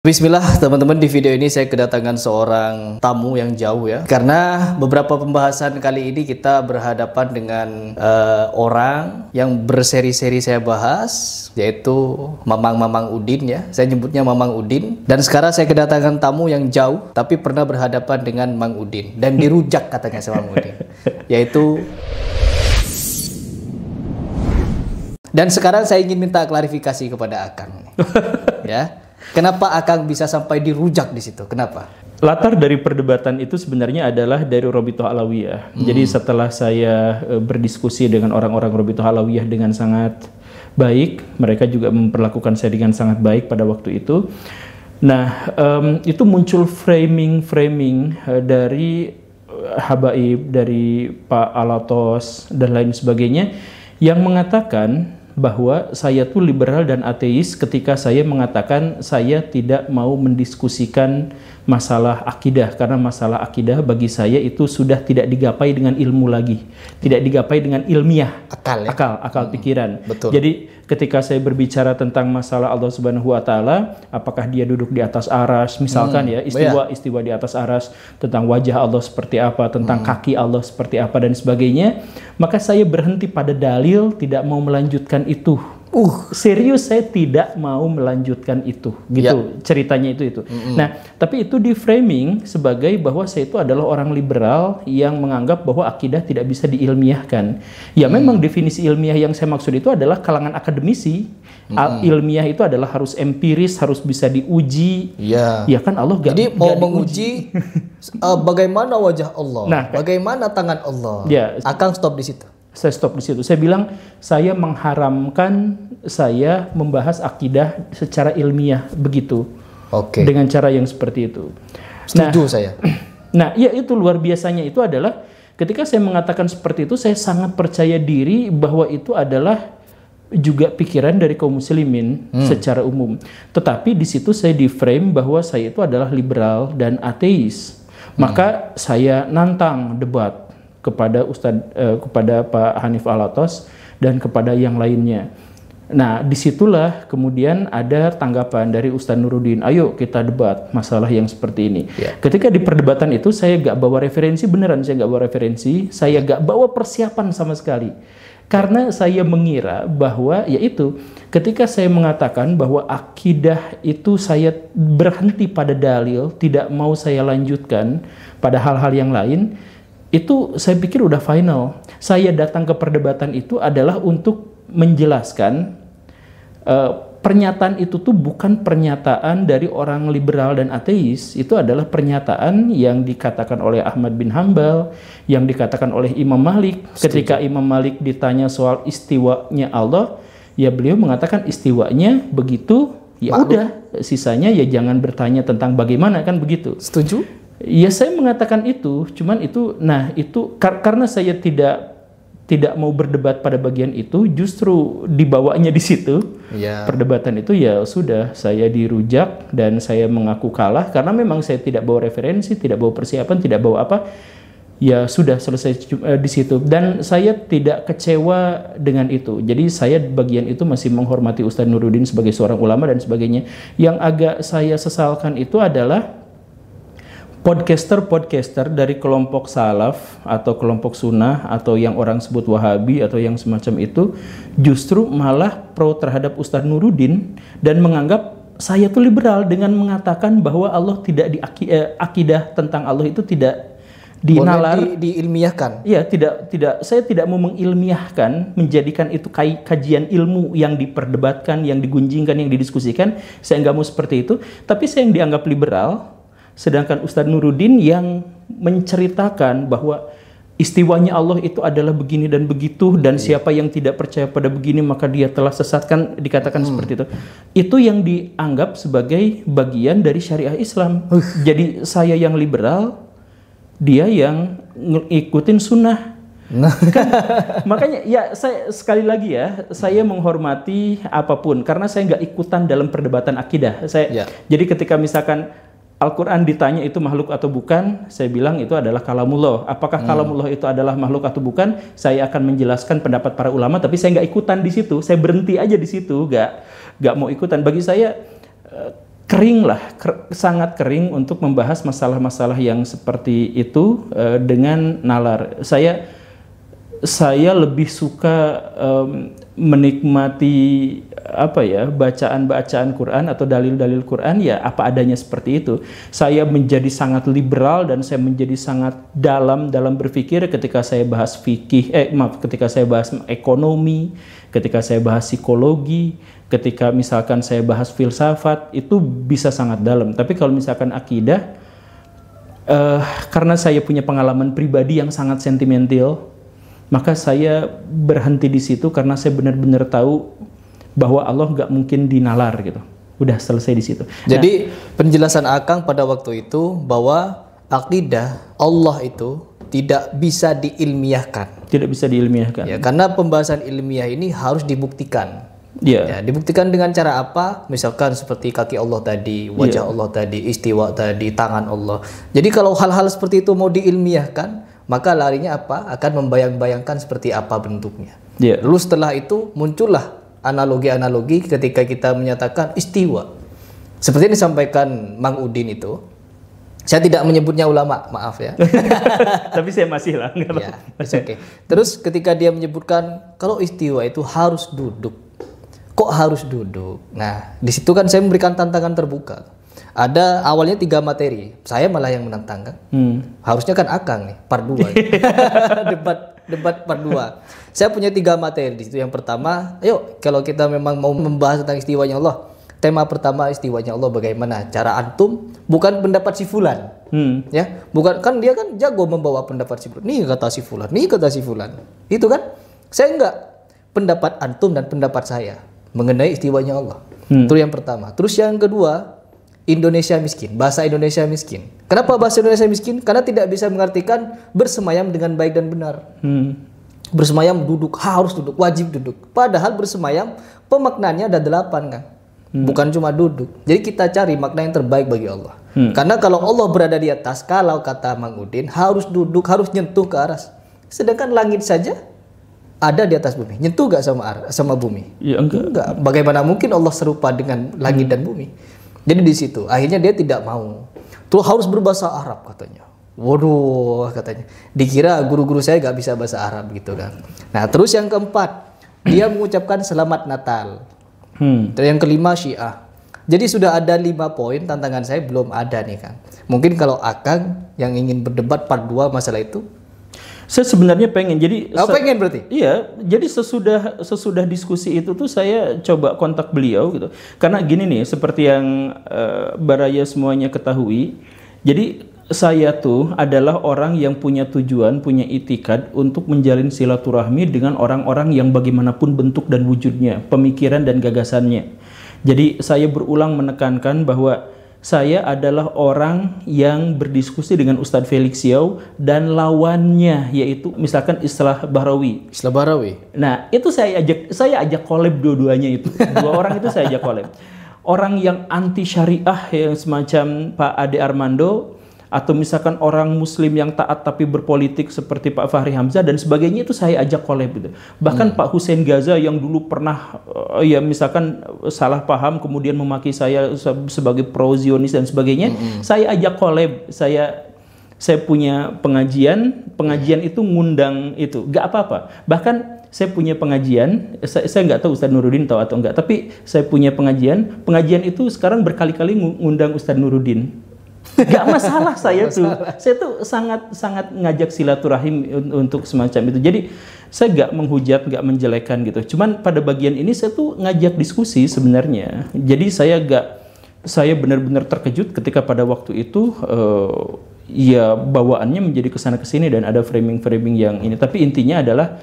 Bismillah teman-teman, di video ini saya kedatangan seorang tamu yang jauh ya. Karena beberapa pembahasan kali ini kita berhadapan dengan orang yang berseri-seri saya bahas, yaitu Mamang Udin ya. Saya nyebutnya Mamang Udin. Dan sekarang saya kedatangan tamu yang jauh tapi pernah berhadapan dengan Mang Udin dan dirujak katanya sama Mang Udin. Yaitu, dan sekarang saya ingin minta klarifikasi kepada Akang ya. Kenapa Akang bisa sampai dirujak di situ? Kenapa? Latar dari perdebatan itu sebenarnya adalah dari Robitoh Alawiyah. Jadi setelah saya berdiskusi dengan orang-orang Robitoh Alawiyah dengan sangat baik, mereka juga memperlakukan saya dengan sangat baik pada waktu itu. Nah, itu muncul framing dari Habaib, dari Pak Alatos dan lain sebagainya yang mengatakan bahwa saya tuh liberal dan ateis ketika saya mengatakan saya tidak mau mendiskusikan masalah akidah, karena masalah akidah bagi saya itu sudah tidak digapai dengan ilmu lagi, tidak digapai dengan ilmiah, akal pikiran. Betul. Jadi ketika saya berbicara tentang masalah Allah Subhanahu wa taala, apakah dia duduk di atas aras, misalkan ya, istiwa di atas aras, tentang wajah Allah seperti apa, tentang kaki Allah seperti apa dan sebagainya, maka saya berhenti pada dalil, tidak mau melanjutkan itu. Serius, saya tidak mau melanjutkan itu, gitu ceritanya itu. Nah, tapi itu di framing sebagai bahwa saya itu adalah orang liberal yang menganggap bahwa akidah tidak bisa diilmiahkan. Ya memang definisi ilmiah yang saya maksud itu adalah kalangan akademisi. Ilmiah itu adalah harus empiris, harus bisa diuji. Ya kan Allah gak, jadi mau menguji bagaimana wajah Allah, nah, bagaimana tangan Allah. Akang stop di situ. Saya stop di situ. Saya bilang saya mengharamkan saya membahas akidah secara ilmiah begitu. Dengan cara yang seperti itu. Setuju saya. Nah, ya itu luar biasanya itu adalah ketika saya mengatakan seperti itu, saya sangat percaya diri bahwa itu adalah juga pikiran dari kaum muslimin secara umum. Tetapi di situ saya di-frame bahwa saya itu adalah liberal dan ateis. Maka saya nantang debat kepada kepada Pak Hanif Alatos dan kepada yang lainnya. Nah, disitulah kemudian ada tanggapan dari Ustaz Nuruddin, ayo kita debat masalah yang seperti ini. Ketika di perdebatan itu saya gak bawa referensi, beneran saya gak bawa referensi, saya gak bawa persiapan sama sekali. Karena saya mengira bahwa yaitu ketika saya mengatakan bahwa akidah itu saya berhenti pada dalil, tidak mau saya lanjutkan pada hal-hal yang lain, itu saya pikir udah final. Saya datang ke perdebatan itu adalah untuk menjelaskan pernyataan itu tuh bukan pernyataan dari orang liberal dan ateis. Itu adalah pernyataan yang dikatakan oleh Ahmad bin Hambal, yang dikatakan oleh Imam Malik. Ketika Imam Malik ditanya soal istiwanya Allah, ya beliau mengatakan istiwanya begitu, ya udah, sisanya ya jangan bertanya tentang bagaimana, kan begitu. Setuju? Ya saya mengatakan itu, cuman itu, nah itu karena saya tidak mau berdebat pada bagian itu, justru dibawanya di situ. Perdebatan itu ya sudah, saya dirujak dan saya mengaku kalah karena memang saya tidak bawa referensi, tidak bawa persiapan, tidak bawa apa. Ya sudah selesai di situ, dan saya tidak kecewa dengan itu. Jadi saya bagian itu masih menghormati Ustaz Nuruddin sebagai seorang ulama dan sebagainya. Yang agak saya sesalkan itu adalah podcaster dari kelompok salaf atau kelompok sunnah atau yang orang sebut wahabi atau yang semacam itu justru malah pro terhadap Ustaz Nuruddin dan menganggap saya tuh liberal dengan mengatakan bahwa Allah tidak akidah tentang Allah itu tidak dinalar, diilmiahkan. Ya, saya tidak mau mengilmiahkan, menjadikan itu kajian ilmu yang diperdebatkan, yang digunjingkan, yang didiskusikan. Saya nggak mau seperti itu, tapi saya yang dianggap liberal. Sedangkan Ustaz Nuruddin yang menceritakan bahwa istiwanya Allah itu adalah begini dan begitu, dan siapa yang tidak percaya pada begini maka dia telah sesatkan, dikatakan seperti itu. Itu yang dianggap sebagai bagian dari syariah Islam. Jadi saya yang liberal, dia yang ngikutin sunnah. Kan, makanya ya saya sekali lagi ya, saya menghormati apapun karena saya nggak ikutan dalam perdebatan akidah. Jadi ketika misalkan Al-Quran ditanya itu makhluk atau bukan, saya bilang itu adalah kalamullah. Apakah kalamullah itu adalah makhluk atau bukan? Saya akan menjelaskan pendapat para ulama, tapi saya nggak ikutan di situ. Saya berhenti aja di situ, nggak mau ikutan. Bagi saya kering lah, sangat kering untuk membahas masalah-masalah yang seperti itu dengan nalar. Saya lebih suka menikmati bacaan-bacaan Quran atau dalil-dalil Quran ya apa adanya seperti itu. Saya menjadi sangat liberal dan saya menjadi sangat dalam berpikir ketika saya bahas ketika saya bahas ekonomi, ketika saya bahas psikologi, ketika misalkan saya bahas filsafat, itu bisa sangat dalam. Tapi kalau misalkan akidah, karena saya punya pengalaman pribadi yang sangat sentimental, maka saya berhenti di situ karena saya benar-benar tahu bahwa Allah nggak mungkin dinalar gitu. Udah selesai di situ. Jadi penjelasan Akang pada waktu itu bahwa akidah Allah itu tidak bisa diilmiahkan. Tidak bisa diilmiahkan. Ya, karena pembahasan ilmiah ini harus dibuktikan. Ya, dibuktikan dengan cara apa? Misalkan seperti kaki Allah tadi, wajah Allah tadi, istiwa tadi, tangan Allah. Jadi kalau hal-hal seperti itu mau diilmiahkan, maka larinya apa? Akan membayang-bayangkan seperti apa bentuknya. Lalu setelah itu muncullah analogi-analogi ketika kita menyatakan istiwa. Seperti yang disampaikan Mang Udin itu. Saya tidak menyebutnya ulama, maaf ya. Tapi saya masih lah. Ya, okay. Terus ketika dia menyebutkan kalau istiwa itu harus duduk. Kok harus duduk? Nah, di situ kan saya memberikan tantangan terbuka. Ada awalnya 3 materi, saya malah yang menantang kan. Harusnya kan Akang nih, part 2 debat part 2. Saya punya 3 materi di situ. Yang pertama, ayo kalau kita memang mau membahas tentang istiwanya Allah, tema pertama istiwanya Allah bagaimana cara antum, bukan pendapat si fulan. Ya, bukan kan dia kan jago membawa pendapat si fulan. Nih kata si fulan, nih kata si fulan. Itu kan? Saya enggak, pendapat antum dan pendapat saya mengenai istiwanya Allah. Itu yang pertama. Terus yang kedua, Indonesia miskin, bahasa Indonesia miskin. Kenapa bahasa Indonesia miskin? Karena tidak bisa mengartikan bersemayam dengan baik dan benar. Bersemayam duduk, harus duduk, wajib duduk. Padahal bersemayam pemaknaannya ada 8 kan. Bukan cuma duduk. Jadi kita cari makna yang terbaik bagi Allah. Karena kalau Allah berada di atas, kalau kata Mang Udin harus duduk, harus nyentuh ke atas. Sedangkan langit saja ada di atas bumi. Nyentuh gak sama bumi? Ya, enggak. Bagaimana mungkin Allah serupa dengan langit dan bumi? Jadi di situ akhirnya dia tidak mau. Tuh harus berbahasa Arab katanya. Waduh katanya. Dikira guru-guru saya gak bisa bahasa Arab gitu kan. Nah terus yang keempat, dia mengucapkan selamat Natal. Terus yang kelima Syiah. Jadi sudah ada 5 poin, tantangan saya belum ada nih kan. Mungkin kalau Akang yang ingin berdebat part 2 masalah itu. Saya sebenarnya pengen. Jadi pengen berarti? Iya, jadi sesudah diskusi itu tuh saya coba kontak beliau gitu. Karena gini nih, seperti yang Baraya semuanya ketahui. Jadi saya tuh adalah orang yang punya tujuan, punya itikad untuk menjalin silaturahmi dengan orang-orang yang bagaimanapun bentuk dan wujudnya, pemikiran dan gagasannya. Jadi saya berulang menekankan bahwa saya adalah orang yang berdiskusi dengan Ustadz Felix Xiao dan lawannya, yaitu misalkan Islah Bahrawi. Islah Bahrawi. Nah, itu saya ajak collab dua-duanya itu. 2 orang itu saya ajak collab. Orang yang anti syariah yang semacam Pak Ade Armando, atau misalkan orang muslim yang taat tapi berpolitik seperti Pak Fahri Hamzah dan sebagainya, itu saya ajak collab gitu. Bahkan Pak Hussein Gaza yang dulu pernah ya misalkan salah paham kemudian memaki saya sebagai pro-Zionis dan sebagainya, saya ajak collab. Saya punya pengajian itu ngundang itu, gak apa-apa. Bahkan saya punya pengajian, saya nggak tahu Ustadz Nuruddin tahu atau enggak, tapi saya punya pengajian itu sekarang berkali-kali ngundang Ustadz Nuruddin. Gak masalah saya tuh sangat ngajak silaturahim untuk semacam itu. Jadi saya gak menghujat, gak menjelekan gitu. Cuman pada bagian ini saya tuh ngajak diskusi sebenarnya. Jadi saya benar-benar terkejut ketika pada waktu itu ya bawaannya menjadi kesana kesini dan ada framing yang ini. Tapi intinya adalah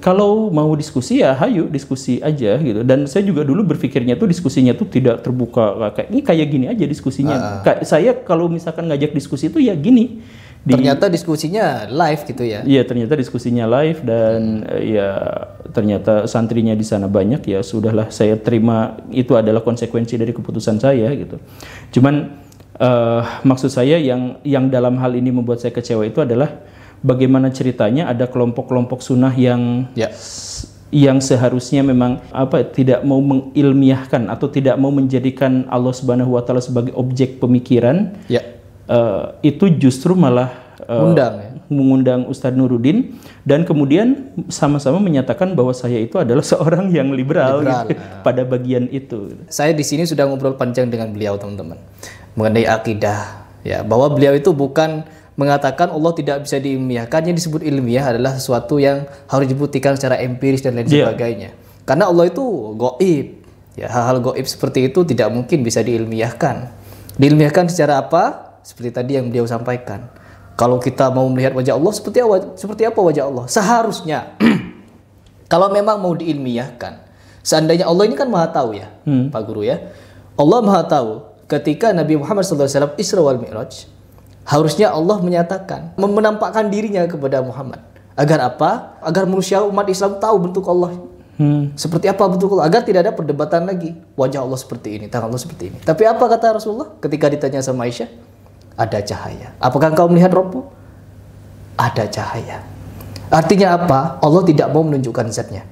kalau mau diskusi ya hayu diskusi aja gitu. Dan saya juga dulu berpikirnya tuh diskusinya tuh tidak terbuka kayak gini aja diskusinya. Saya kalau misalkan ngajak diskusi itu ya gini. Ternyata diskusinya live gitu ya? Iya, ternyata diskusinya live dan ya ternyata santrinya di sana banyak, ya sudahlah saya terima itu adalah konsekuensi dari keputusan saya gitu. Cuman maksud saya yang dalam hal ini membuat saya kecewa itu adalah bagaimana ceritanya ada kelompok-kelompok sunnah yang yang seharusnya memang tidak mau mengilmiahkan atau tidak mau menjadikan Allah Subhanahu wa taala sebagai objek pemikiran, Ya. Itu justru malah mengundang Ustadz Nuruddin dan kemudian sama-sama menyatakan bahwa saya itu adalah seorang yang liberal. Gitu, pada bagian itu. Saya di sini sudah ngobrol panjang dengan beliau, teman-teman, mengenai akidah, ya, bahwa beliau itu bukan mengatakan Allah tidak bisa diilmiahkan. Yang disebut ilmiah adalah sesuatu yang harus dibuktikan secara empiris dan lain sebagainya. Karena Allah itu gaib. Ya, hal-hal gaib seperti itu tidak mungkin bisa diilmiahkan. Diilmiahkan secara apa? Seperti tadi yang beliau sampaikan. Kalau kita mau melihat wajah Allah, seperti apa wajah Allah? Seharusnya kalau memang mau diilmiahkan, seandainya Allah ini kan Maha tahu ya, Pak Guru ya. Allah Maha tahu ketika Nabi Muhammad SAW Isra wal Mi'raj, harusnya Allah menyatakan, menampakkan dirinya kepada Muhammad. Agar apa? Agar manusia umat Islam tahu bentuk Allah. Seperti apa bentuk Allah? Agar tidak ada perdebatan lagi. Wajah Allah seperti ini, tangan Allah seperti ini. Tapi apa kata Rasulullah ketika ditanya sama Aisyah? Ada cahaya. Apakah engkau melihat Rabbu? Ada cahaya. Artinya apa? Allah tidak mau menunjukkan zatnya.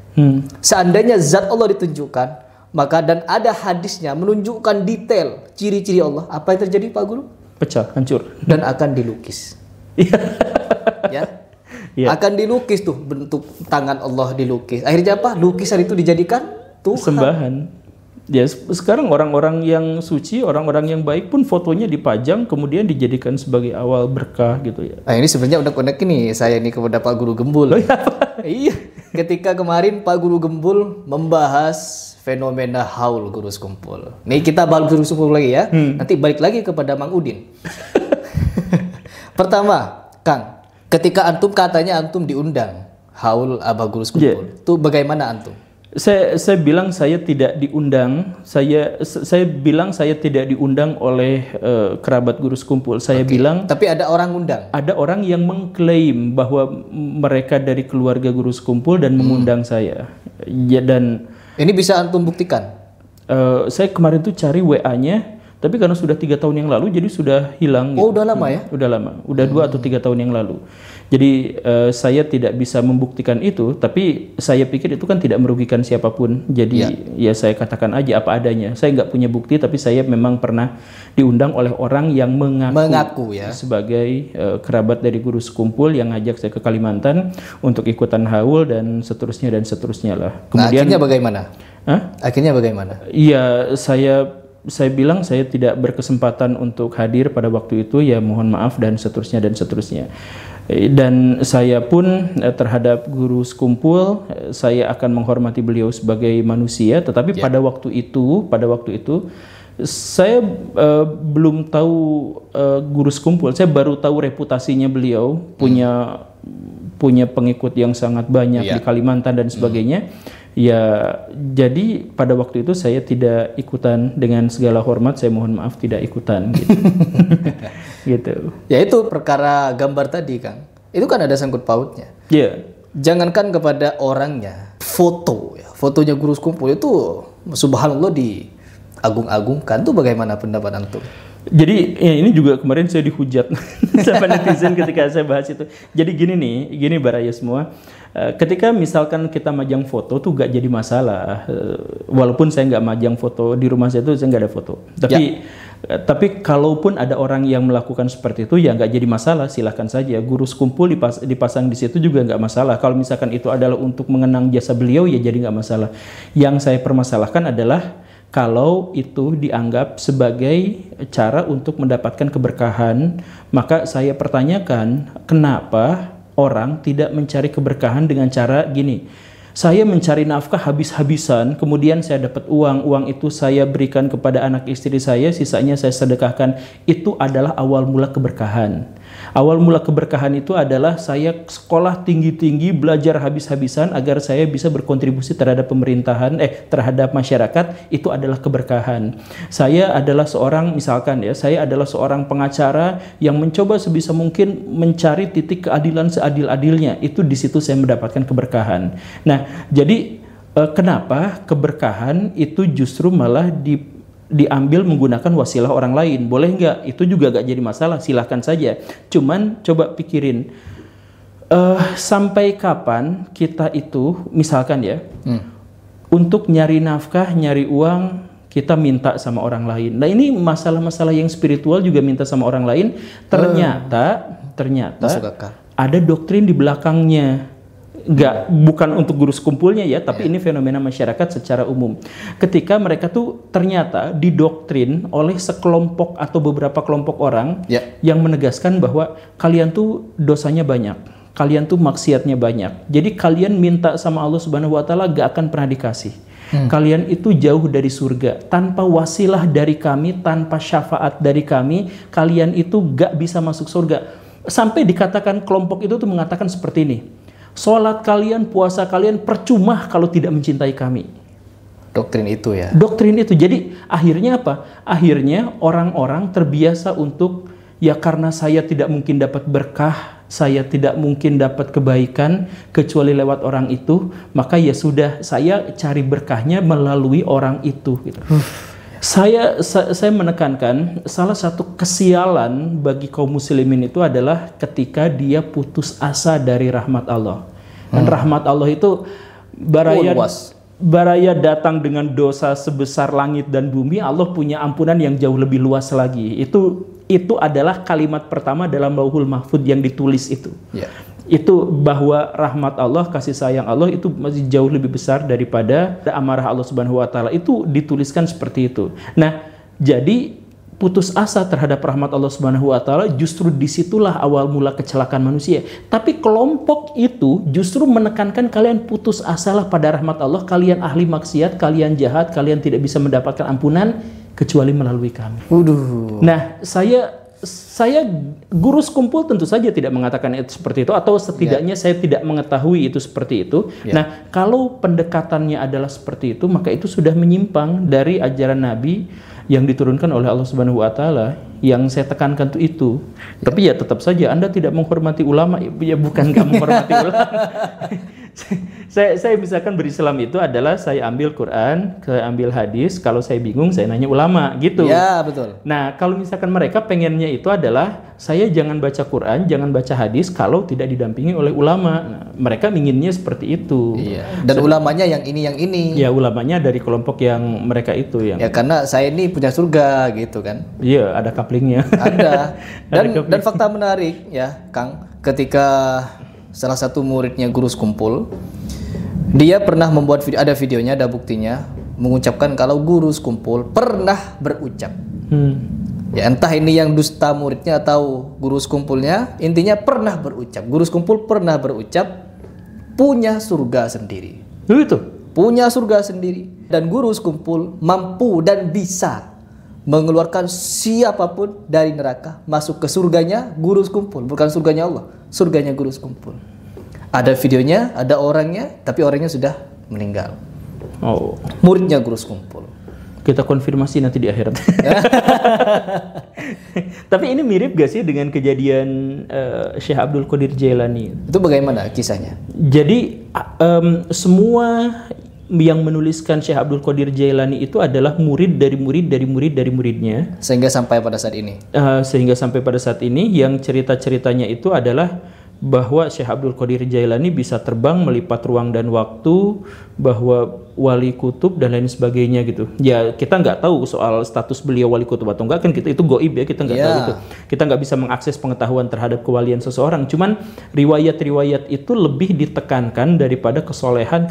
Seandainya zat Allah ditunjukkan, maka dan ada hadisnya menunjukkan detail ciri-ciri Allah, apa yang terjadi Pak Guru? Pecah, hancur. Dan akan dilukis. Ya. Akan dilukis tuh, bentuk tangan Allah dilukis. Akhirnya apa? Lukisan itu dijadikan Tuhan. Sembahan. Ya, sekarang orang-orang yang suci, orang-orang yang baik pun fotonya dipajang kemudian dijadikan sebagai awal berkah gitu ya. Nah, ini sebenarnya unek-unek ini saya ini kepada Pak Guru Gembul. Iya. Ketika kemarin Pak Guru Gembul membahas fenomena haul Guru Sekumpul. Nih kita balik Guru Sekumpul lagi ya. Nanti balik lagi kepada Mang Udin. Pertama, Kang, ketika antum katanya antum diundang haul Abah Guru Sekumpul, itu bagaimana antum? Saya bilang saya tidak diundang. Saya bilang saya tidak diundang oleh kerabat Guru Sekumpul. Saya bilang. Tapi ada orang undang. Ada orang yang mengklaim bahwa mereka dari keluarga Guru Sekumpul dan mengundang saya. Ya, dan ini bisa antum buktikan. Saya kemarin tuh cari WA-nya, tapi karena sudah 3 tahun yang lalu, jadi sudah hilang. Oh, udah lama ya? Udah lama. Udah 2 atau 3 tahun yang lalu. Jadi saya tidak bisa membuktikan itu, tapi saya pikir itu kan tidak merugikan siapapun. Jadi ya saya katakan aja apa adanya. Saya nggak punya bukti, tapi saya memang pernah diundang oleh orang yang mengaku ya, sebagai kerabat dari Guru Sekumpul yang ngajak saya ke Kalimantan untuk ikutan haul dan seterusnya lah. Kemudian akhirnya bagaimana? Akhirnya bagaimana? Iya, saya bilang saya tidak berkesempatan untuk hadir pada waktu itu, ya mohon maaf dan seterusnya. Dan saya pun terhadap Guru Sekumpul, saya akan menghormati beliau sebagai manusia, tetapi pada waktu itu saya belum tahu Guru Sekumpul. Saya baru tahu reputasinya beliau, punya pengikut yang sangat banyak di Kalimantan dan sebagainya. Ya, jadi pada waktu itu saya tidak ikutan, dengan segala hormat saya mohon maaf tidak ikutan gitu. Gitu. Ya itu perkara gambar tadi, Kang. Itu kan ada sangkut pautnya. Iya. Jangankan kepada orangnya, fotonya Guru Sekumpul itu subhanallah diagung-agungkan. Tuh bagaimana pendapat antum? Jadi ini juga kemarin saya dihujat sama netizen ketika saya bahas itu. Jadi gini Baraya semua. Ketika misalkan kita majang foto tuh gak jadi masalah. Walaupun saya nggak majang foto di rumah saya tuh, saya nggak ada foto. Tapi kalaupun ada orang yang melakukan seperti itu ya nggak jadi masalah, silahkan saja. Guru Sekumpul dipasang di situ juga nggak masalah. Kalau misalkan itu adalah untuk mengenang jasa beliau ya jadi nggak masalah. Yang saya permasalahkan adalah kalau itu dianggap sebagai cara untuk mendapatkan keberkahan, maka saya pertanyakan kenapa orang tidak mencari keberkahan dengan cara gini. Saya mencari nafkah habis-habisan, kemudian saya dapat uang itu saya berikan kepada anak istri saya, sisanya saya sedekahkan. Itu adalah awal mula keberkahan. Awal mula keberkahan itu adalah saya sekolah tinggi-tinggi, belajar habis-habisan agar saya bisa berkontribusi terhadap pemerintahan, terhadap masyarakat. Itu adalah keberkahan. Saya adalah seorang, misalkan ya, saya adalah seorang pengacara yang mencoba sebisa mungkin mencari titik keadilan seadil-adilnya. Itu di situ saya mendapatkan keberkahan. Nah, jadi kenapa keberkahan itu justru malah diambil menggunakan wasilah orang lain? Boleh nggak? Itu juga nggak jadi masalah, silahkan saja. Cuman coba pikirin, Sampai kapan kita itu, misalkan ya, untuk nyari nafkah, nyari uang, kita minta sama orang lain. Nah ini masalah-masalah yang spiritual juga minta sama orang lain. Ternyata ada doktrin di belakangnya. Bukan untuk guru sekumpulnya ya, tapi ini fenomena masyarakat secara umum. Ketika mereka tuh ternyata didoktrin oleh sekelompok atau beberapa kelompok orang yang menegaskan bahwa kalian tuh dosanya banyak, kalian tuh maksiatnya banyak. Jadi kalian minta sama Allah Subhanahu wa taala gak akan pernah dikasih. Kalian itu jauh dari surga. Tanpa wasilah dari kami, tanpa syafaat dari kami, kalian itu gak bisa masuk surga. Sampai dikatakan kelompok itu tuh mengatakan seperti ini. Sholat kalian, puasa kalian percuma kalau tidak mencintai kami. Doktrin itu ya. Doktrin itu. Jadi akhirnya apa? Akhirnya orang-orang terbiasa untuk, ya karena saya tidak mungkin dapat berkah, saya tidak mungkin dapat kebaikan kecuali lewat orang itu, maka ya sudah, saya cari berkahnya melalui orang itu. Gitu. Saya menekankan salah satu kesialan bagi kaum muslimin itu adalah ketika dia putus asa dari rahmat Allah. Dan rahmat Allah itu baraya datang dengan dosa sebesar langit dan bumi, Allah punya ampunan yang jauh lebih luas lagi. Itu adalah kalimat pertama dalam Lauhul Mahfuz yang ditulis itu. Itu bahwa rahmat Allah, kasih sayang Allah itu masih jauh lebih besar daripada amarah Allah Subhanahu wa taala. Itu dituliskan seperti itu. Nah, jadi putus asa terhadap rahmat Allah Subhanahu wa taala justru disitulah awal mula kecelakaan manusia. Tapi kelompok itu justru menekankan kalian putus asalah pada rahmat Allah, kalian ahli maksiat, kalian jahat, kalian tidak bisa mendapatkan ampunan kecuali melalui kami. Nah, saya guru sekumpul tentu saja tidak mengatakan itu seperti itu, atau setidaknya saya tidak mengetahui itu seperti itu. Nah, kalau pendekatannya adalah seperti itu, maka itu sudah menyimpang dari ajaran Nabi yang diturunkan oleh Allah Subhanahu wa taala. Yang saya tekankan itu. Tapi ya tetap saja Anda tidak menghormati ulama, ya bukan nggak menghormati ulama. Saya misalkan berislam itu adalah saya ambil Quran, saya ambil hadis, kalau saya bingung saya nanya ulama gitu. Ya, betul. Nah, kalau misalkan mereka pengennya itu adalah saya jangan baca Quran, jangan baca hadis kalau tidak didampingi oleh ulama. Nah, mereka inginnya seperti itu. Iya. Dan ulamanya yang ini. Ya, ulamanya dari kelompok yang mereka itu yang. Ya, karena saya ini punya surga gitu kan. Iya, ada kaplingnya. Ada. Dan fakta menarik ya, Kang, ketika salah satu muridnya guru sekumpul, dia pernah membuat video, ada videonya, ada buktinya, mengucapkan kalau guru sekumpul pernah berucap. Ya entah ini yang dusta muridnya atau guru sekumpulnya, intinya pernah berucap. Guru sekumpul pernah berucap punya surga sendiri. Itu punya surga sendiri, dan guru sekumpul mampu dan bisa mengeluarkan siapapun dari neraka masuk ke surganya guru sekumpul, bukan surganya Allah, surganya guru sekumpul. Ada videonya, ada orangnya, tapi orangnya sudah meninggal. Muridnya guru sekumpul. Kita konfirmasi nanti di akhirat. Tapi ini mirip gak sih dengan kejadian Syekh Abdul Qadir Jailani? Itu bagaimana kisahnya? Jadi semua yang menuliskan Syekh Abdul Qadir Jailani itu adalah murid dari muridnya. Sehingga sampai pada saat ini. Yang cerita-ceritanya itu adalah bahwa Syekh Abdul Qadir Jailani bisa terbang melipat ruang dan waktu, bahwa wali kutub dan lain sebagainya gitu. Ya kita nggak tahu soal status beliau wali kutub atau enggak, kan kita itu goib ya, kita nggak tahu itu. Kita nggak bisa mengakses pengetahuan terhadap kewalian seseorang. Cuman riwayat-riwayat itu lebih ditekankan daripada kesolehan,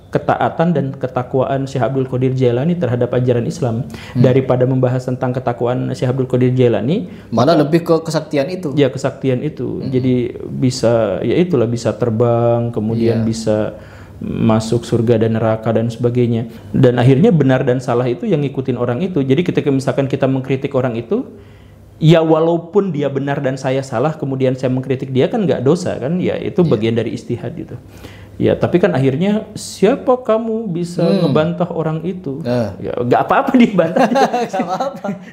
ketaatan dan ketakwaan Syekh Abdul Qadir Jailani terhadap ajaran Islam. Daripada membahas tentang ketakwaan Syekh Abdul Qadir Jailani, malah lebih ke kesaktian itu. Ya, kesaktian itu. Jadi bisa, ya itulah, bisa terbang, kemudian bisa masuk surga dan neraka dan sebagainya. Dan akhirnya benar dan salah itu yang ngikutin orang itu. Jadi ketika misalkan kita mengkritik orang itu, ya walaupun dia benar dan saya salah, kemudian saya mengkritik dia, kan nggak dosa kan? Ya itu bagian dari istihad gitu. Ya, tapi kan akhirnya siapa kamu bisa ngebantah orang itu? Ya, nggak apa-apa dibantah.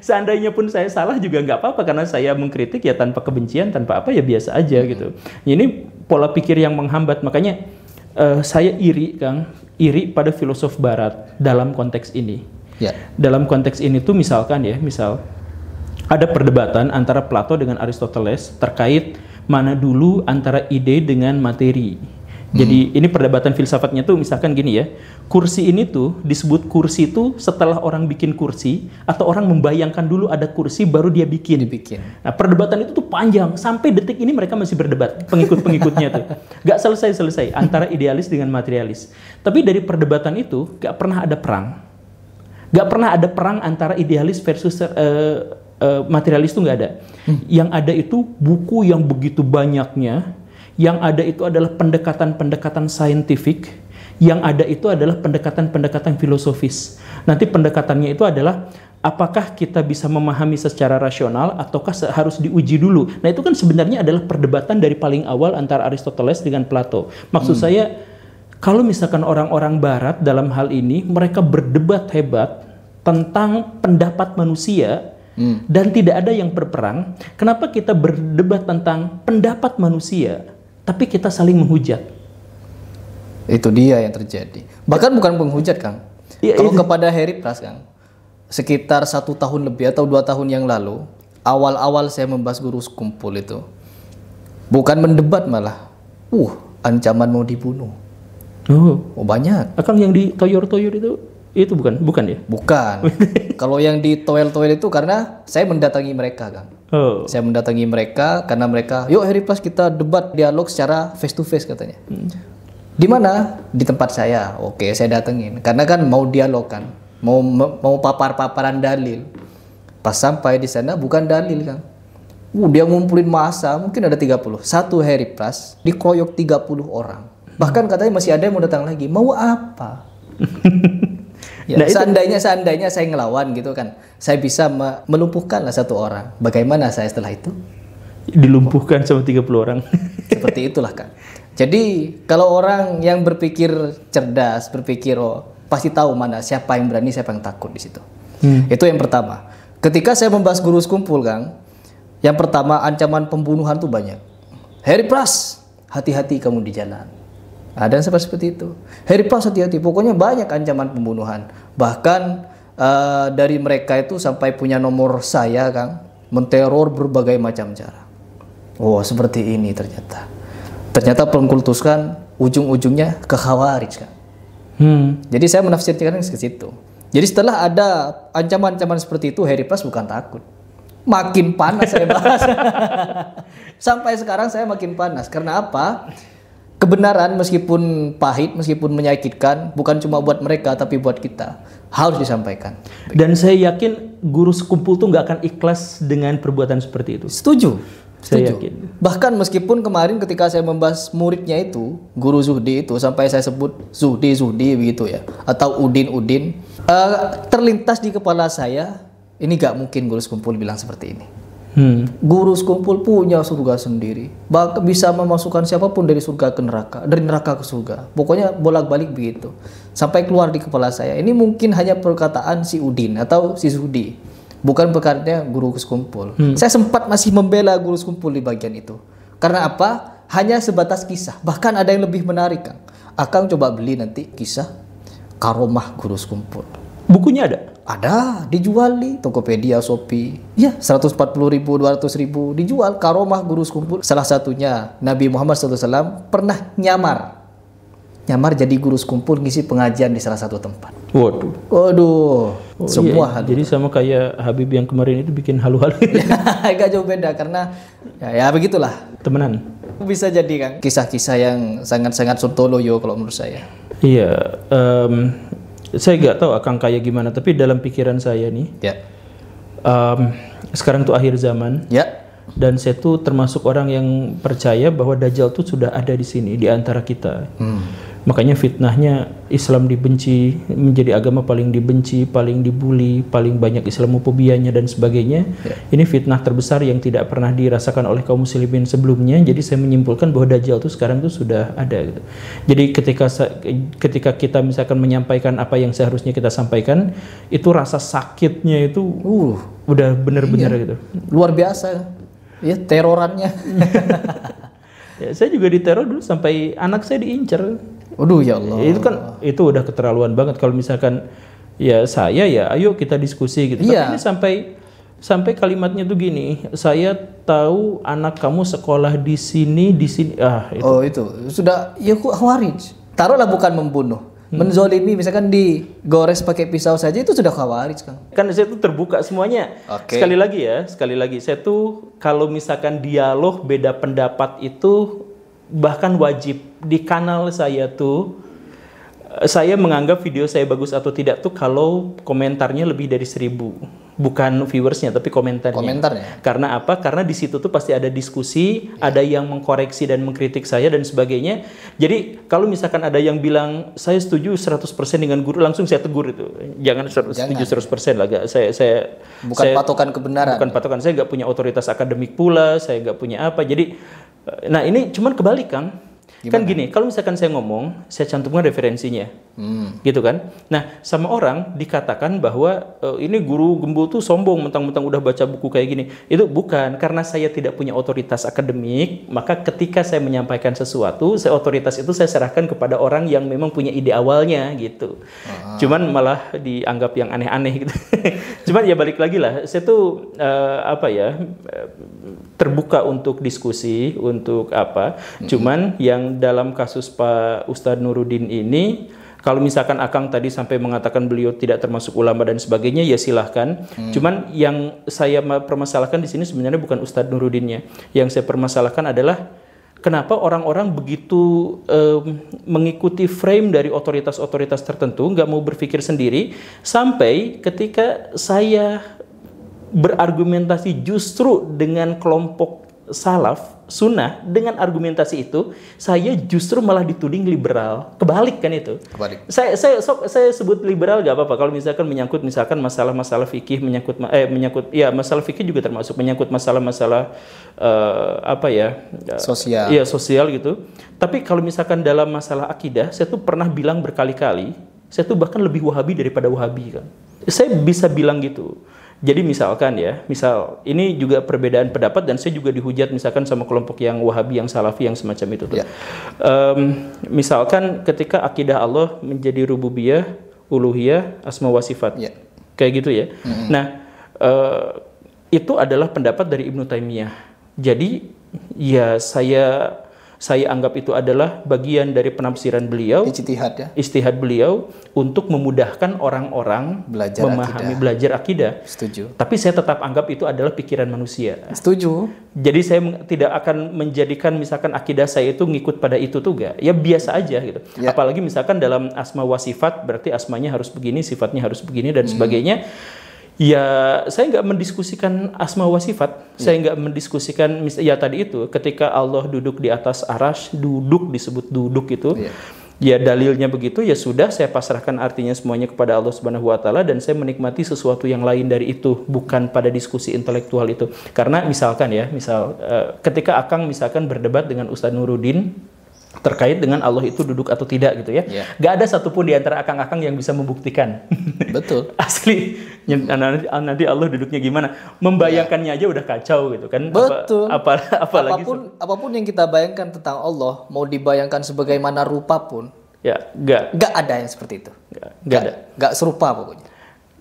Seandainya pun saya salah juga nggak apa-apa, karena saya mengkritik ya tanpa kebencian, tanpa apa, ya biasa aja gitu. Ini pola pikir yang menghambat. Makanya saya iri, Kang, iri pada filosof Barat dalam konteks ini. Dalam konteks ini tuh misalkan ya, misal ada perdebatan antara Plato dengan Aristoteles terkait mana dulu antara ide dengan materi. Jadi ini perdebatan filsafatnya tuh misalkan gini ya, kursi ini tuh disebut kursi itu setelah orang bikin kursi atau orang membayangkan dulu ada kursi baru dia bikin. Nah perdebatan itu tuh panjang, sampai detik ini mereka masih berdebat, pengikut-pengikutnya tuh. Gak selesai-selesai antara idealis dengan materialis. Tapi dari perdebatan itu gak pernah ada perang. Gak pernah ada perang antara idealis versus materialis tuh gak ada. Yang ada itu buku yang begitu banyaknya. Yang ada itu adalah pendekatan-pendekatan saintifik, yang ada itu adalah pendekatan-pendekatan filosofis. Nanti pendekatannya itu adalah apakah kita bisa memahami secara rasional ataukah harus diuji dulu. Nah itu kan sebenarnya adalah perdebatan dari paling awal antara Aristoteles dengan Plato. Maksud saya, kalau misalkan orang-orang barat dalam hal ini, mereka berdebat hebat tentang pendapat manusia, dan tidak ada yang berperang, kenapa kita berdebat tentang pendapat manusia, tapi kita saling menghujat? Itu dia yang terjadi. Bahkan bukan menghujat, Kang. Kalau kepada Heripras, Kang, sekitar 1 tahun lebih atau 2 tahun yang lalu, awal-awal saya membahas guru sekumpul itu, bukan mendebat malah, ancaman mau dibunuh. Oh banyak. Akang yang di toyor-toyor itu bukan ya? Bukan. Kalau yang di toel-toel itu karena saya mendatangi mereka, Kang. Saya mendatangi mereka karena mereka, yuk Heripras kita debat dialog secara face to face katanya. Di mana? Di tempat saya. Oke, saya datengin. Karena kan mau dialog kan, mau papar-paparan dalil. Pas sampai di sana bukan dalil, Kang. Dia ngumpulin massa, mungkin ada 30. Satu Heripras dikeroyok 30 orang. Bahkan katanya masih ada yang mau datang lagi. Mau apa? Ya, nah, seandainya saya ngelawan gitu kan, saya bisa melumpuhkan lah 1 orang. Bagaimana saya setelah itu? Dilumpuhkan sama 30 orang. Seperti itulah, Kang. Jadi kalau orang yang berpikir cerdas, berpikir pasti tahu mana siapa yang berani, siapa yang takut di situ. Itu yang pertama. Ketika saya membahas guru sekumpul, Kang, yang pertama ancaman pembunuhan tuh banyak. Heripras, hati-hati kamu di jalan. Ada yang seperti itu. Heripras hati-hati, pokoknya banyak ancaman pembunuhan. Bahkan dari mereka itu sampai punya nomor saya, Kang, menteror berbagai macam cara. Oh seperti ini ternyata. Ternyata mengkultuskan ujung-ujungnya ke Khawarij, Kang. Jadi saya menafsirkan ke situ. Jadi setelah ada ancaman-ancaman seperti itu, Heripras bukan takut. Makin panas saya bahas. Sampai sekarang saya makin panas. Karena apa? Kebenaran meskipun pahit, meskipun menyakitkan, bukan cuma buat mereka tapi buat kita, harus disampaikan. Dan saya yakin guru sekumpul tuh nggak akan ikhlas dengan perbuatan seperti itu. Setuju. Saya yakin. Bahkan meskipun kemarin ketika saya membahas muridnya itu, guru Zuhdi itu, sampai saya sebut Zuhdi begitu ya, atau Udin, terlintas di kepala saya, ini gak mungkin guru sekumpul bilang seperti ini. Guru sekumpul punya surga sendiri, bahkan bisa memasukkan siapapun dari surga ke neraka, dari neraka ke surga. Pokoknya bolak-balik begitu. Sampai keluar di kepala saya, ini mungkin hanya perkataan si Udin atau si Zuhdi, bukan perkataannya guru sekumpul. Saya sempat masih membela guru sekumpul di bagian itu. Karena apa? Hanya sebatas kisah. Bahkan ada yang lebih menarik, Kang. Akang coba beli nanti kisah Karomah guru sekumpul. Bukunya ada? Ada, dijual di Tokopedia, Shopee. Ya, 140.000, 200.000 dijual Karomah guru sekumpul. Salah satunya Nabi Muhammad SAW pernah nyamar jadi guru sekumpul ngisi pengajian di salah satu tempat. Waduh. Semua iya. Jadi sama kayak Habib yang kemarin itu bikin halu-halu. Agak jauh beda karena ya begitulah. Temenan. Bisa jadi, Kang, kisah-kisah yang sangat-sangat sontoloyo kalau menurut saya. Iya. Saya nggak tahu akan kayak gimana, tapi dalam pikiran saya nih, sekarang tuh akhir zaman, dan saya tuh termasuk orang yang percaya bahwa Dajjal tuh sudah ada di sini di antara kita. Makanya fitnahnya Islam dibenci, menjadi agama paling dibenci, paling dibully, paling banyak Islamofobianya dan sebagainya. Ini fitnah terbesar yang tidak pernah dirasakan oleh kaum muslimin sebelumnya. Jadi saya menyimpulkan bahwa Dajjal itu sekarang itu sudah ada gitu. Jadi ketika kita misalkan menyampaikan apa yang seharusnya kita sampaikan, itu rasa sakitnya itu udah benar-benar gitu. Luar biasa. Ya, terorannya. Ya, saya juga diteror dulu sampai anak saya diincar. Waduh, ya Allah. Itu udah keterlaluan banget. Kalau misalkan ya saya ya ayo kita diskusi gitu. Tapi ini Sampai kalimatnya tuh gini, saya tahu anak kamu sekolah di sini. Itu. Oh itu sudah ya khawarij. Taruhlah bukan membunuh, menzolimi, misalkan digores pakai pisau saja itu sudah khawarij kan? Kan saya tuh terbuka semuanya. Oke. Sekali lagi saya tuh kalau misalkan dialog beda pendapat itu bahkan wajib di kanal saya tuh. Saya menganggap video saya bagus atau tidak tuh kalau komentarnya lebih dari 1000, bukan viewersnya tapi komentarnya. Karena apa? Karena di situ tuh pasti ada diskusi, ada yang mengkoreksi dan mengkritik saya dan sebagainya. Jadi kalau misalkan ada yang bilang saya setuju 100% dengan guru, langsung saya tegur itu. Jangan setuju 100% lah. Saya bukan patokan kebenaran. Bukan patokan. Saya nggak punya otoritas akademik pula. Saya nggak punya apa. Jadi, nah ini cuman kebalik Kang. Kan gini, kalau misalkan saya ngomong, saya cantumkan referensinya, gitu kan. Nah, sama orang dikatakan bahwa ini guru gembul tuh sombong, mentang-mentang udah baca buku kayak gini. Itu bukan, karena saya tidak punya otoritas akademik, maka ketika saya menyampaikan sesuatu, otoritas itu saya serahkan kepada orang yang memang punya ide awalnya, gitu. Cuman malah dianggap yang aneh-aneh, gitu. Cuman ya balik lagi lah, saya tuh terbuka untuk diskusi, untuk apa. Cuman yang dalam kasus Pak Ustadz Nuruddin ini, kalau misalkan Akang tadi sampai mengatakan beliau tidak termasuk ulama dan sebagainya, ya silahkan. Cuman yang saya permasalahkan di sini sebenarnya bukan Ustadz Nuruddinnya. Yang saya permasalahkan adalah kenapa orang-orang begitu mengikuti frame dari otoritas-otoritas tertentu, nggak mau berpikir sendiri, sampai ketika saya berargumentasi justru dengan kelompok salaf sunnah, dengan argumentasi itu saya justru malah dituding liberal. Kebalik kan itu. Kebalik. Saya sebut liberal gak apa-apa kalau misalkan menyangkut masalah-masalah fikih, masalah fikih juga termasuk menyangkut masalah-masalah sosial. Iya, sosial gitu. Tapi kalau misalkan dalam masalah akidah, saya tuh pernah bilang berkali-kali, saya tuh bahkan lebih wahabi daripada wahabi kan. Saya bisa bilang gitu. Jadi misalkan ini juga perbedaan pendapat dan saya juga dihujat misalkan sama kelompok yang Wahabi, yang Salafi, yang semacam itu tuh. Misalkan ketika akidah Allah menjadi rububiyah, uluhiyah, asma wa sifat. Kayak gitu ya. Nah, itu adalah pendapat dari Ibnu Taimiyah. Jadi ya saya anggap itu adalah bagian dari penafsiran beliau, ijtihad beliau untuk memudahkan orang-orang belajar akidah. Setuju. Tapi saya tetap anggap itu adalah pikiran manusia. Setuju. Jadi saya tidak akan menjadikan misalkan akidah saya itu ngikut pada itu tuh gak. Ya biasa aja gitu. Apalagi misalkan dalam asma wa sifat berarti asmanya harus begini, sifatnya harus begini dan sebagainya. Ya, saya nggak mendiskusikan asma wa sifat. Saya nggak mendiskusikan, ya tadi itu, ketika Allah duduk di atas arasy, disebut duduk itu. Ya dalilnya begitu, ya sudah saya pasrahkan artinya semuanya kepada Allah Subhanahu wa taala dan saya menikmati sesuatu yang lain dari itu, bukan pada diskusi intelektual itu. Karena misalkan ketika Akang misalkan berdebat dengan Ustadz Nuruddin terkait dengan Allah itu duduk atau tidak gitu ya. Gak ada satupun di antara akang-akang yang bisa membuktikan. Betul. Asli. Nanti Allah duduknya gimana? Membayangkannya aja udah kacau gitu kan. Betul. Apalagi apapun yang kita bayangkan tentang Allah, mau dibayangkan sebagaimana rupa pun, gak ada yang seperti itu. Gak ada. Gak serupa pokoknya.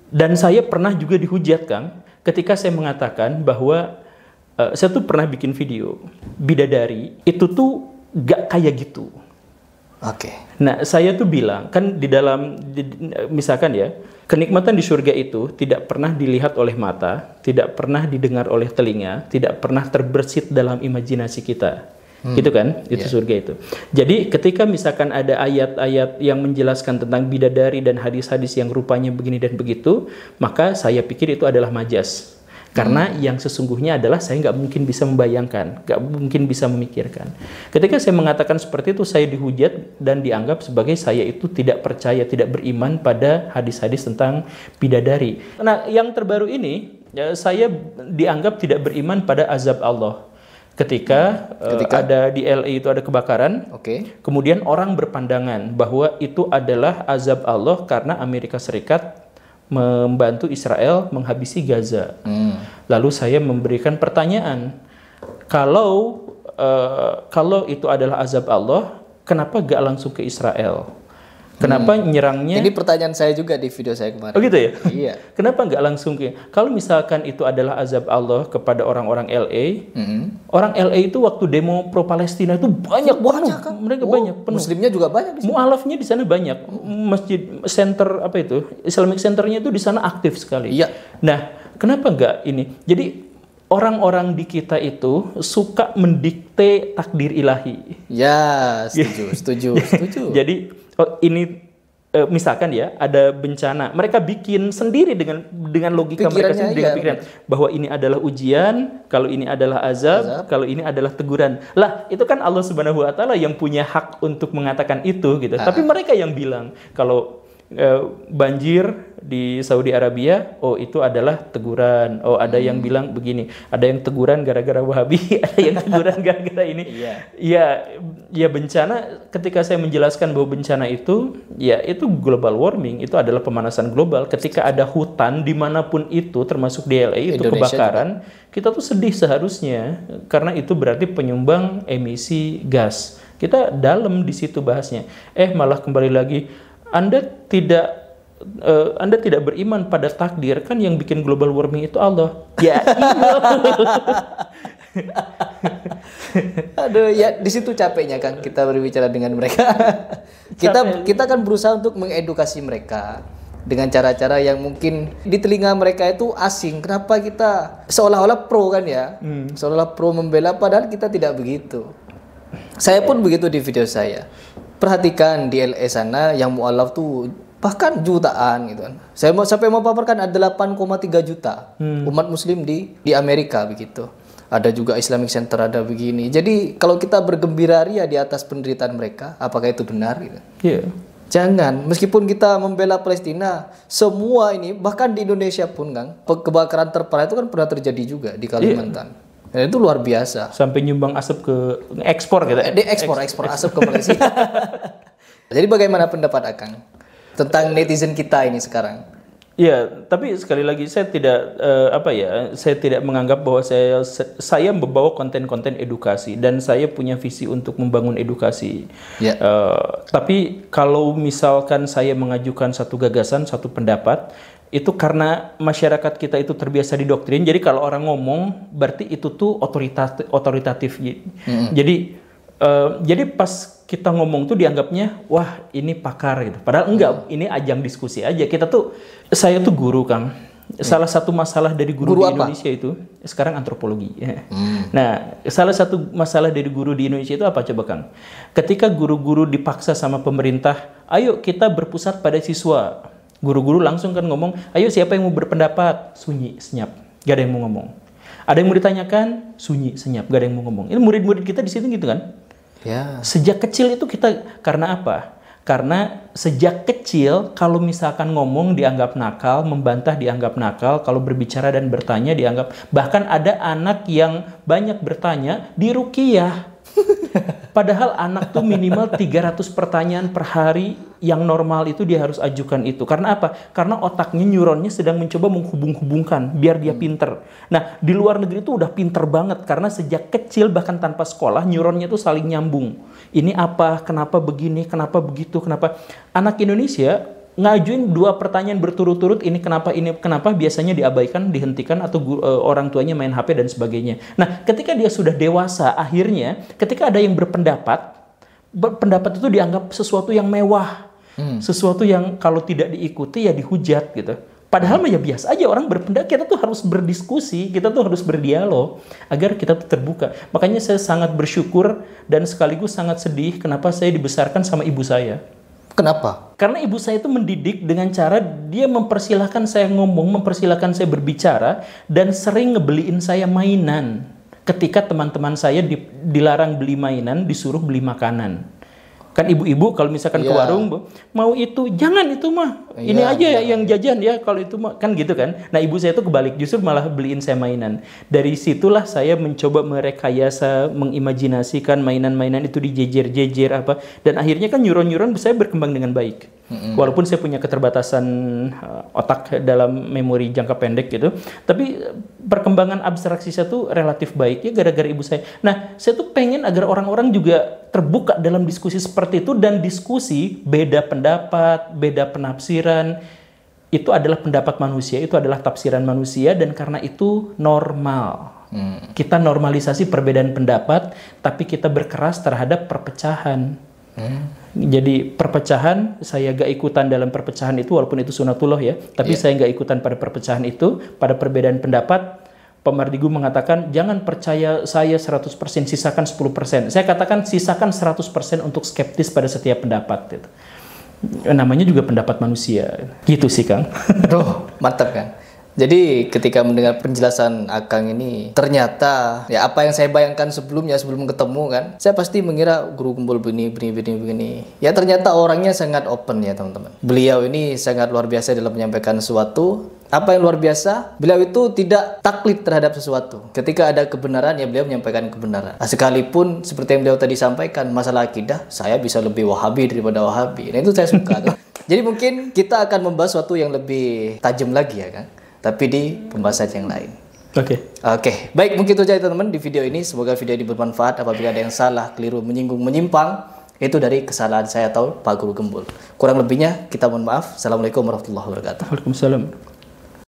Dan saya pernah juga dihujat Kang, ketika saya mengatakan bahwa saya tuh pernah bikin video bidadari itu tuh gak kayak gitu. Nah, saya tuh bilang kan misalkan ya, kenikmatan di surga itu tidak pernah dilihat oleh mata, tidak pernah didengar oleh telinga, tidak pernah terbersit dalam imajinasi kita. Gitu kan? Itu surga itu. Jadi ketika misalkan ada ayat-ayat yang menjelaskan tentang bidadari dan hadis-hadis yang rupanya begini dan begitu, maka saya pikir itu adalah majas. Karena yang sesungguhnya adalah saya nggak mungkin bisa membayangkan, nggak mungkin bisa memikirkan. Ketika saya mengatakan seperti itu, saya dihujat dan dianggap sebagai saya itu tidak percaya, tidak beriman pada hadis-hadis tentang bidadari. Nah, yang terbaru ini, saya dianggap tidak beriman pada azab Allah. Ketika ada di LA itu ada kebakaran, kemudian orang berpandangan bahwa itu adalah azab Allah karena Amerika Serikat membantu Israel menghabisi Gaza. Lalu saya memberikan pertanyaan, kalau itu adalah azab Allah, kenapa gak langsung ke Israel? Kenapa nyerangnya? Ini pertanyaan saya juga di video saya kemarin. Oh gitu ya? Iya. Kenapa nggak langsung kalau misalkan itu adalah azab Allah kepada orang-orang LA, orang LA itu waktu demo pro Palestina itu banyak kan? Mereka banyak penuh. Muslimnya juga banyak di sana. Mualafnya di sana banyak. Masjid center apa itu? Islamic centernya itu di sana aktif sekali. Iya. Nah, kenapa nggak ini? Jadi orang-orang di kita itu suka mendikte takdir ilahi. Ya, setuju. Jadi ini misalkan ya ada bencana, mereka bikin sendiri dengan logika mereka sendiri, dengan pikiran bahwa ini adalah ujian, kalau ini adalah azab, kalau ini adalah teguran. Lah, itu kan Allah Subhanahu wa taala yang punya hak untuk mengatakan itu gitu. Tapi mereka yang bilang kalau banjir di Saudi Arabia, oh itu adalah teguran. Oh ada yang bilang begini, ada yang teguran gara-gara Wahabi, ada yang teguran gara-gara ini. Ya bencana. Ketika saya menjelaskan bahwa bencana itu, ya itu global warming, itu adalah pemanasan global. Ketika ada hutan dimanapun itu, termasuk di LA itu Indonesia kebakaran, juga. Kita tuh sedih seharusnya, karena itu berarti penyumbang emisi gas. Kita dalam di situ bahasnya. Malah kembali lagi. Anda tidak beriman pada takdir, kan yang bikin global warming itu Allah. Ya, aduh, ya di situ capeknya kan kita berbicara dengan mereka. kita kan berusaha untuk mengedukasi mereka dengan cara-cara yang mungkin di telinga mereka itu asing. Kenapa kita seolah-olah pro kan ya? Seolah-olah pro membela, padahal kita tidak begitu. Saya pun begitu di video saya. Perhatikan di LA sana yang mualaf tuh bahkan jutaan gitu kan. Saya sampai mau paparkan ada 8,3 juta umat muslim di Amerika begitu. Ada juga Islamic Center, ada begini. Jadi kalau kita bergembira ria di atas penderitaan mereka, apakah itu benar gitu? Iya. Jangan, meskipun kita membela Palestina, semua ini bahkan di Indonesia pun Kang, kebakaran terparah itu kan pernah terjadi juga di Kalimantan. Dan itu luar biasa. Sampai nyumbang asap ke ekspor gitu. Ekspor asap ke Malaysia. Jadi bagaimana pendapat Akang tentang netizen kita ini sekarang? Ya, tapi sekali lagi saya tidak saya tidak menganggap bahwa saya membawa konten-konten edukasi dan saya punya visi untuk membangun edukasi. Yeah. Tapi kalau misalkan saya mengajukan satu gagasan, satu pendapat, itu karena masyarakat kita itu terbiasa didoktrin. Jadi kalau orang ngomong berarti itu tuh otoritatif. Jadi pas kita ngomong tuh dianggapnya wah ini pakar gitu. Padahal enggak, ini ajang diskusi aja. Saya tuh guru Kang. Salah satu masalah dari guru di Indonesia itu sekarang antropologi. Nah, salah satu masalah dari guru di Indonesia itu apa coba Kang? Ketika guru-guru dipaksa sama pemerintah, ayo kita berpusat pada siswa. Guru-guru langsung kan ngomong, ayo siapa yang mau berpendapat? Sunyi, senyap, gak ada yang mau ngomong. Ada yang mau ditanyakan? Sunyi, senyap, gak ada yang mau ngomong. Ini murid-murid kita di sini gitu kan? Ya. Sejak kecil itu kita, karena apa? Karena sejak kecil kalau misalkan ngomong dianggap nakal, membantah dianggap nakal, kalau berbicara dan bertanya dianggap, bahkan ada anak yang banyak bertanya diruqyah. Padahal anak tuh minimal 300 pertanyaan per hari, yang normal itu dia harus ajukan itu. Karena apa? Karena otaknya, neuronnya sedang mencoba menghubung-hubungkan biar dia pinter. Nah, di luar negeri itu udah pinter banget karena sejak kecil bahkan tanpa sekolah neuronnya tuh saling nyambung. Ini apa? Kenapa begini? Kenapa begitu? Kenapa? Anak Indonesia ngajuin 2 pertanyaan berturut-turut, ini kenapa biasanya diabaikan, dihentikan, atau orang tuanya main HP dan sebagainya. Nah, ketika dia sudah dewasa, akhirnya ketika ada yang berpendapat itu dianggap sesuatu yang mewah, sesuatu yang kalau tidak diikuti ya dihujat gitu. Padahal ya biasa aja orang berpendapat. Kita tuh harus berdiskusi, kita tuh harus berdialog agar kita tuh terbuka. Makanya saya sangat bersyukur dan sekaligus sangat sedih kenapa saya dibesarkan sama ibu saya. Kenapa? Karena ibu saya itu mendidik dengan cara dia mempersilahkan saya ngomong, mempersilahkan saya berbicara, dan sering ngebeliin saya mainan. Ketika teman-teman saya dilarang beli mainan, disuruh beli makanan. Kan ibu-ibu kalau misalkan ke warung, mau itu, jangan itu mah, ini aja ya yang jajan ya, kalau itu mah kan gitu kan. Nah ibu saya tuh kebalik, justru malah beliin saya mainan. Dari situlah saya mencoba merekayasa, mengimajinasikan mainan-mainan itu dijejer-jejer apa, dan akhirnya kan neuron-neuron saya berkembang dengan baik. Walaupun saya punya keterbatasan otak dalam memori jangka pendek gitu, tapi perkembangan abstraksi saya tuh relatif baik ya gara-gara ibu saya. Nah, saya tuh pengen agar orang-orang juga terbuka dalam diskusi seperti itu, dan diskusi beda pendapat, beda penafsiran itu adalah pendapat manusia, itu adalah tafsiran manusia, dan karena itu normal. Kita normalisasi perbedaan pendapat, tapi kita berkeras terhadap perpecahan. Jadi perpecahan, saya gak ikutan dalam perpecahan itu, walaupun itu sunatullah ya, tapi saya gak ikutan pada perpecahan itu, pada perbedaan pendapat. Pemardigu mengatakan jangan percaya saya 100%, sisakan 10%. Saya katakan sisakan 100% untuk skeptis pada setiap pendapat gitu. Namanya juga pendapat manusia. Gitu sih Kang. Aduh, mantap Kang. Jadi ketika mendengar penjelasan Akang ini, ternyata ya apa yang saya bayangkan sebelumnya, sebelum ketemu kan, saya pasti mengira guru Gembul begini. Ya ternyata orangnya sangat open ya teman-teman. Beliau ini sangat luar biasa dalam menyampaikan sesuatu. Apa yang luar biasa? Beliau itu tidak taklid terhadap sesuatu. Ketika ada kebenaran ya beliau menyampaikan kebenaran. Nah, sekalipun seperti yang beliau tadi sampaikan masalah akidah, saya bisa lebih Wahabi daripada Wahabi. Nah itu saya suka. Jadi mungkin kita akan membahas sesuatu yang lebih tajam lagi ya kan, tapi di pembahasan yang lain. Oke. Baik, mungkin itu saja teman-teman di video ini. Semoga video ini bermanfaat. Apabila ada yang salah, keliru, menyinggung, menyimpang, itu dari kesalahan saya atau Pak Guru Gembul. Kurang lebihnya kita mohon maaf. Assalamualaikum warahmatullahi wabarakatuh. Waalaikumsalam.